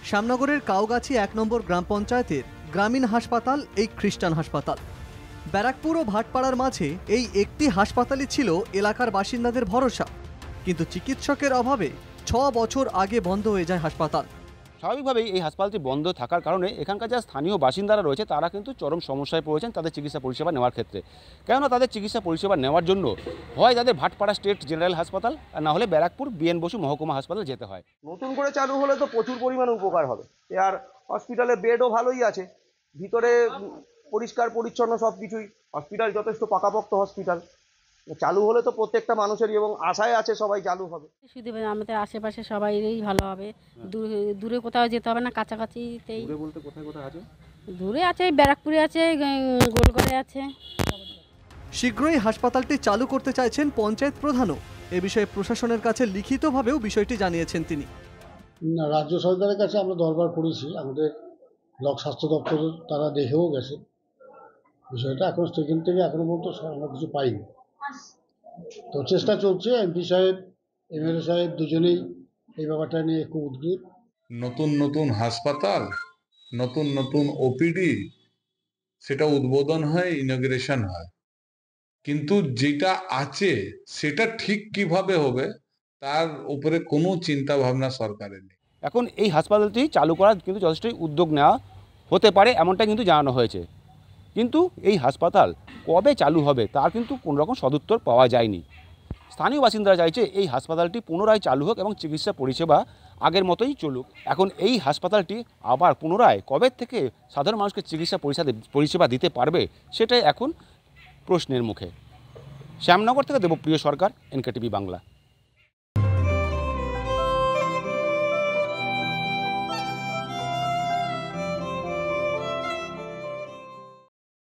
শ্যামনগরের কাউগাছি ১ নম্বর গ্রাম পঞ্চায়েতের গ্রামীণ হাসপাতাল এই খ্রিস্টান হাসপাতাল। ব্যারাকপুর ও ভাটপাড়ার মাঝে এই একটি হাসপাতালই ছিল এলাকার বাসিন্দাদের ভরসা, কিন্তু চিকিৎসকের অভাবে ৬ বছর আগে বন্ধ হয়ে যায় হাসপাতাল। স্বাভাবিকভাবেই এই হাসপাতালটি বন্ধ থাকার কারণে এখানকার যারা স্থানীয় বাসিন্দারা রয়েছে তারা কিন্তু চরম সমস্যায় পড়েছেন তাদের চিকিৎসা পরিষেবা নেওয়ার ক্ষেত্রে। কেননা তাদের চিকিৎসা পরিষেবা নেওয়ার জন্য হয় তাদের ভাটপাড়া স্টেট জেনারেল হাসপাতাল আর না হলে ব্যারাকপুর বিএন বসু মহকুমা হাসপাতাল যেতে হয়। নতুন করে চালু হলে তো প্রচুর পরিমাণে উপকার হবে। আর হসপিটালে বেডও ভালোই আছে, ভিতরে পরিষ্কার পরিচ্ছন্ন সব কিছুই, হসপিটাল যথেষ্ট পাকাপোক্ত হসপিটাল। চালু হলে তো প্রত্যেকটা মানুষেরই, এবং আশায় আছে সবাই চালু হবে। শুধু আমাদের আশেপাশে সবাইরই ভালো হবে, দূরে কোথাও যেতে হবে না, কাছাকাছিতেই। দূরে বলতে কোথায় কোথায় আছে? দূরে আছে, ব্যারাকপুরে আছে, গোলগড়ে আছে। শীঘ্রই হাসপাতালটি চালু করতে চাইছেন পঞ্চায়েত প্রধানও। এ বিষয়ে প্রশাসনের কাছে লিখিতভাবেও বিষয়টি জানিয়েছেন তিনি। রাজ্য সরকারের কাছে আমরা দরবার করেছি, আমাদের ব্লক স্বাস্থ্য দপ্তর তারা দেখেও গেছে বিষয়টা। এখন সেখান থেকে এখনো পর্যন্ত আমরা কিছু পাইনি, তো চেষ্টা চলছে। এমপি সাহেব, এমএলএ সাহেব দুজনেই এই ব্যাপারটা নিয়ে খুব উদ্গ্রীব। নতুন নতুন হাসপাতাল, নতুন নতুন ওপিডি, সেটা উদ্বোধন হয়, ইনগ্রেশন হয়, কিন্তু যেটা আছে সেটা ঠিক কিভাবে হবে তার উপরে কোনো চিন্তা ভাবনা সরকারের নেই। এখন এই হাসপাতালটি চালু করার কিন্তু যথেষ্টই উদ্যোগ নেওয়া হতে পারে এমনটা কিন্তু জানানো হয়েছে, কিন্তু এই হাসপাতাল কবে চালু হবে তার কিন্তু কোনো রকম সদুত্তর পাওয়া যায়নি। স্থানীয় বাসিন্দারা চাইছে এই হাসপাতালটি পুনরায় চালু হোক এবং চিকিৎসা পরিষেবা আগের মতোই চলুক। এখন এই হাসপাতালটি আবার পুনরায় কবে থেকে সাধারণ মানুষকে চিকিৎসা পরিষেবা দিতে পারবে সেটাই এখন প্রশ্নের মুখে। শ্যামনগর থেকে দেবপ্রিয় সরকার, এনকেটিভি বাংলা।